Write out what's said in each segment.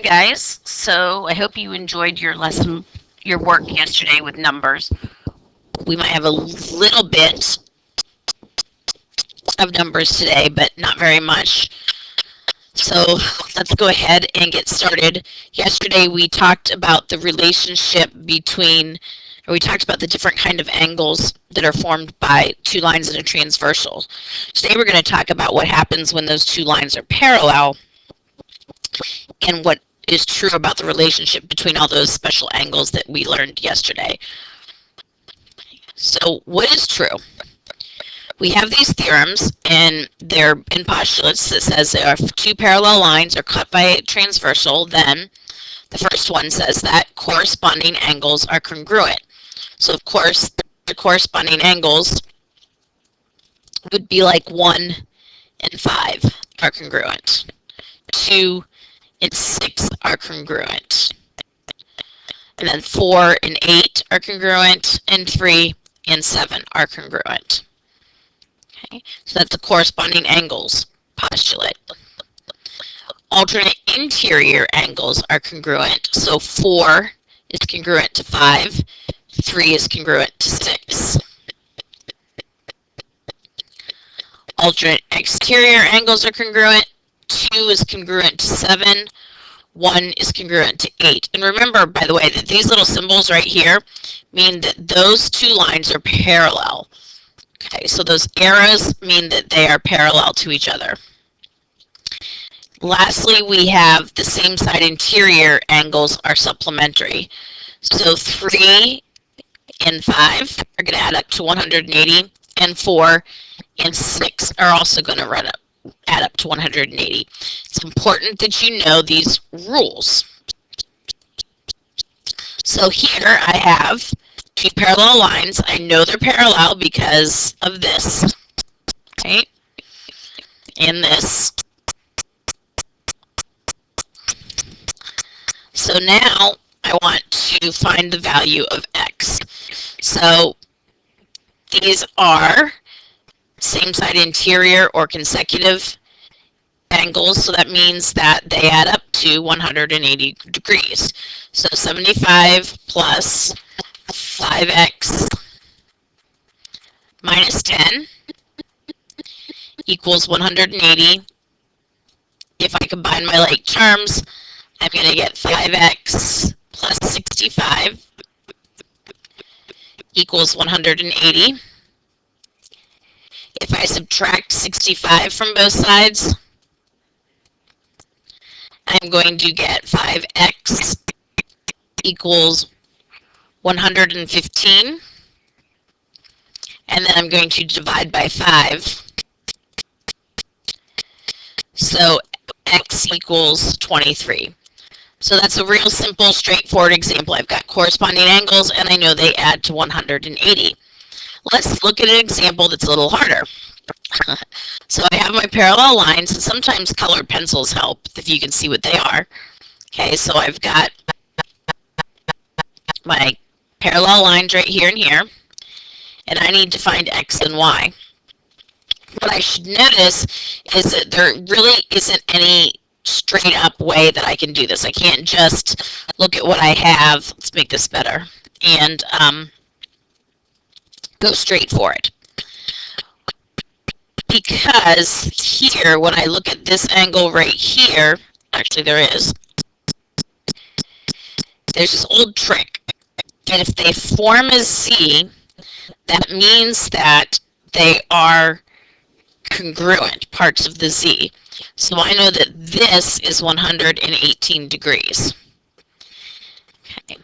guys. So I hope you enjoyed your lesson, your work yesterday with numbers. We might have a little bit of numbers today, but not very much. So let's go ahead and get started. Yesterday we talked about the relationship between, or we talked about the different kind of angles that are formed by two lines in a transversal. Today we're going to talk about what happens when those two lines are parallel and what is true about the relationship between all those special angles that we learned yesterday. So what is true? We have these theorems, and they're in postulates that says there are two parallel lines are cut by a transversal, then the first one says that corresponding angles are congruent. So of course, the corresponding angles would be like 1 and 5 are congruent. 2 and 6 are congruent. And then 4 and 8 are congruent, and 3 and 7 are congruent. Okay, so that's the corresponding angles postulate. Alternate interior angles are congruent. So 4 is congruent to 5, 3 is congruent to 6. Alternate exterior angles are congruent. 2 is congruent to 7, 1 is congruent to 8. And remember, by the way, that these little symbols right here mean that those two lines are parallel. Okay, so those arrows mean that they are parallel to each other. Lastly, we have the same side interior angles are supplementary. So 3 and 5 are going to add up to 180, and 4 and 6 are also going to add up to 180. It's important that you know these rules. So here I have two parallel lines. I know they're parallel because of this, okay, and this. So now I want to find the value of x. So these are same side interior or consecutive angles, so that means that they add up to 180 degrees. So 75 plus 5x minus 10 equals 180. If I combine my like terms, I'm going to get 5x plus 65 equals 180. If I subtract 65 from both sides, I'm going to get 5x equals 115, and then I'm going to divide by 5. So x equals 23. So that's a real simple, straightforward example. I've got corresponding angles, and I know they add to 180. Let's look at an example that's a little harder. So I have my parallel lines, and sometimes colored pencils help if you can see what they are. Okay, so I've got my parallel lines right here and here, and I need to find x and y. What I should notice is that there really isn't any straight up way that I can do this. I can't just look at what I have, let's make this better, and go straight for it. Because here, when I look at this angle right here, actually there's this old trick. And if they form a Z, that means that they are congruent, parts of the Z. So I know that this is 118 degrees. Okay.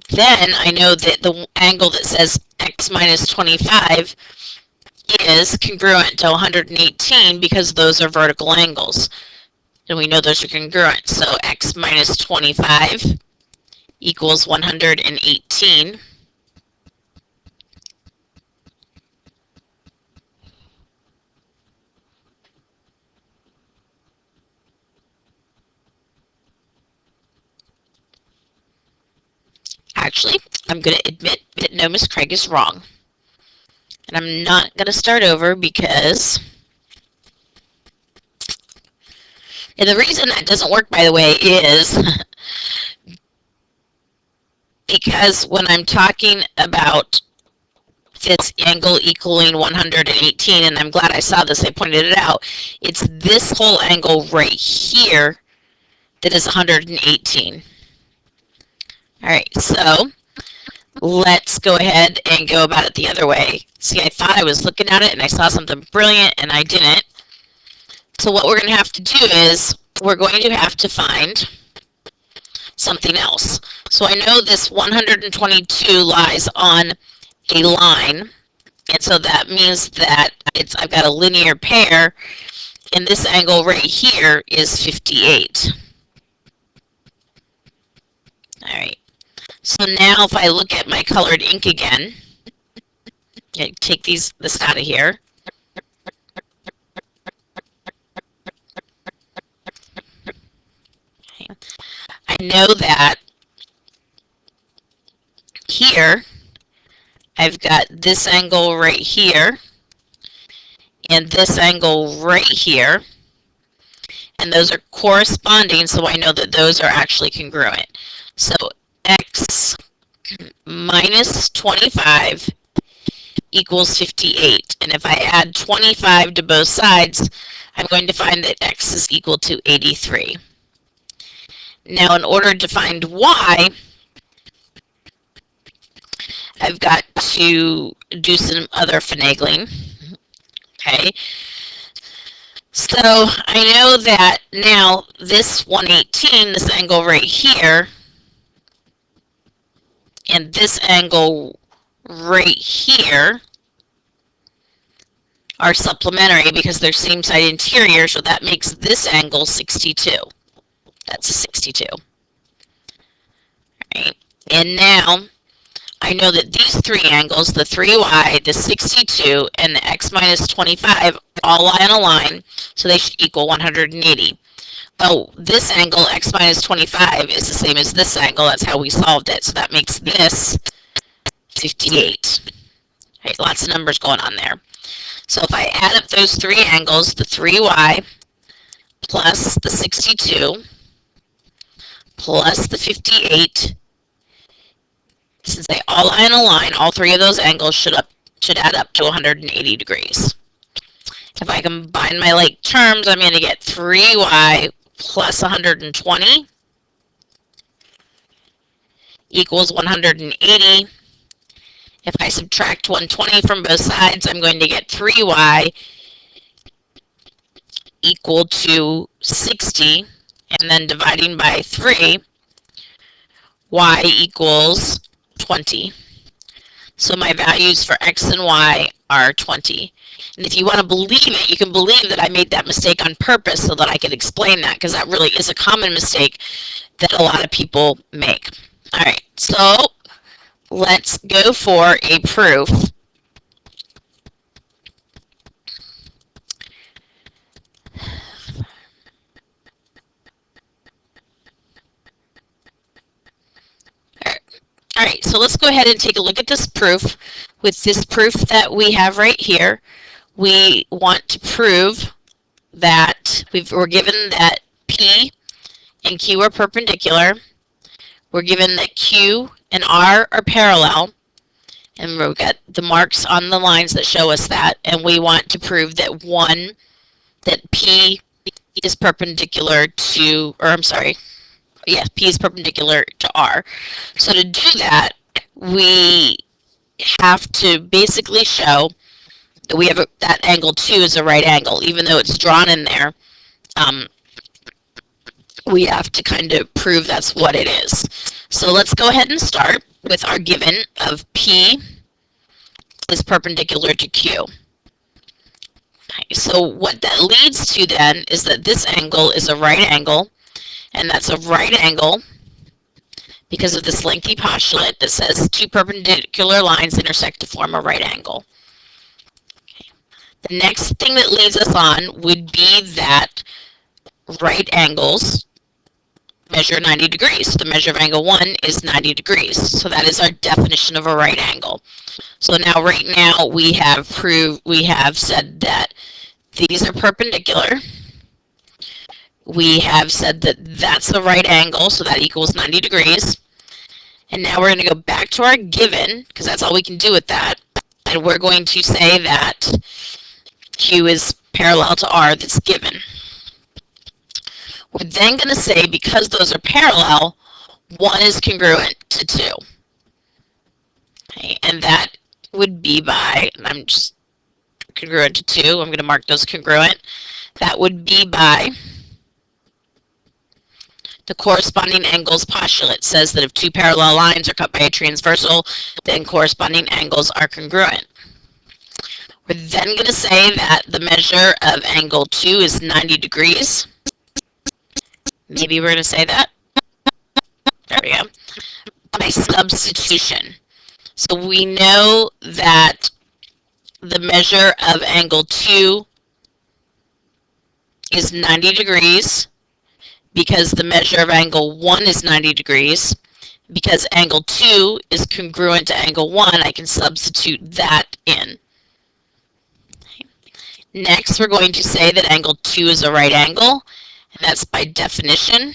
Then I know that the angle that says x minus 25 is congruent to 118 because those are vertical angles. And we know those are congruent. So x minus 25 equals 118. Actually, I'm going to admit that no, Miss Craig is wrong. And I'm not going to start over because And the reason that doesn't work, by the way, is because when I'm talking about this angle equaling 118, and I'm glad I saw this, I pointed it out, it's this whole angle right here that is 118. All right, so let's go ahead and go about it the other way. See, I thought I was looking at it and I saw something brilliant and I didn't. So what we're going to have to do is we're going to have to find something else. So I know this 122 lies on a line, and so that means that I've got a linear pair, and this angle right here is 58. All right. So now if I look at my colored ink again, take this out of here. Okay. I know that here I've got this angle right here and this angle right here, and those are corresponding, so I know that those are actually congruent. So x minus 25 equals 58, and if I add 25 to both sides, I'm going to find that x is equal to 83. Now, in order to find y, I've got to do some other finagling. Okay, so I know that now this 118, this angle right here, and this angle right here are supplementary because they're same side interior, so that makes this angle 62. That's a 62. Right. And now I know that these three angles, the 3y, the 62, and the x minus 25, all lie on a line, so they should equal 180. Oh, this angle, x minus 25, is the same as this angle. That's how we solved it. So that makes this 58. Right, lots of numbers going on there. So if I add up those three angles, the 3y plus the 62 plus the 58, since they all lie in a line, all three of those angles should add up to 180 degrees. If I combine my like terms, I'm going to get 3y plus 120 equals 180. If I subtract 120 from both sides, I'm going to get 3y equal to 60, and then dividing by 3, y equals 20. So my values for x and y are 20. And if you want to believe it, you can believe that I made that mistake on purpose so that I could explain that, because that really is a common mistake that a lot of people make. All right, so let's go for a proof. All right, so let's go ahead and take a look at this proof. With this proof that we have right here, we want to prove that we're given that P and Q are perpendicular. We're given that Q and R are parallel, and we've got the marks on the lines that show us that, and we want to prove that P is perpendicular to, or I'm sorry, yes, P is perpendicular to R. So to do that, we have to basically show that we have that angle 2 is a right angle, even though it's drawn in there. We have to kind of prove that's what it is. So let's go ahead and start with our given of P is perpendicular to Q. Okay, so what that leads to then is that this angle is a right angle, and that's a right angle because of this lengthy postulate that says two perpendicular lines intersect to form a right angle. Okay. The next thing that leads us on would be that right angles measure 90 degrees. The measure of angle 1 is 90 degrees. So that is our definition of a right angle. So now right now we have said that these are perpendicular. We have said that that's the right angle, so that equals 90 degrees. And now we're going to go back to our given, because that's all we can do with that. And we're going to say that Q is parallel to R that's given. We're then going to say, because those are parallel, 1 is congruent to 2. Okay, and that would be by, I'm just congruent to 2, I'm going to mark those congruent. That would be by the corresponding angles postulate. Says that if two parallel lines are cut by a transversal, then corresponding angles are congruent. We're then going to say that the measure of angle 2 is 90 degrees. Maybe we're going to say that. There we go. By substitution. So we know that the measure of angle 2 is 90 degrees because the measure of angle 1 is 90 degrees. Because angle 2 is congruent to angle 1, I can substitute that in. Next, we're going to say that angle 2 is a right angle, and that's by definition.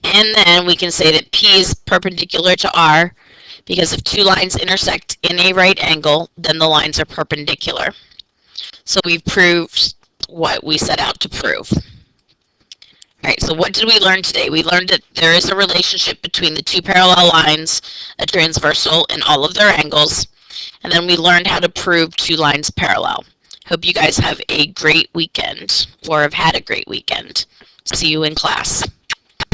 And then we can say that P is perpendicular to R, because if two lines intersect in a right angle, then the lines are perpendicular. So we've proved what we set out to prove. All right, so what did we learn today? We learned that there is a relationship between the two parallel lines, a transversal, and all of their angles. And then we learned how to prove two lines parallel. Hope you guys have a great weekend, or have had a great weekend. See you in class.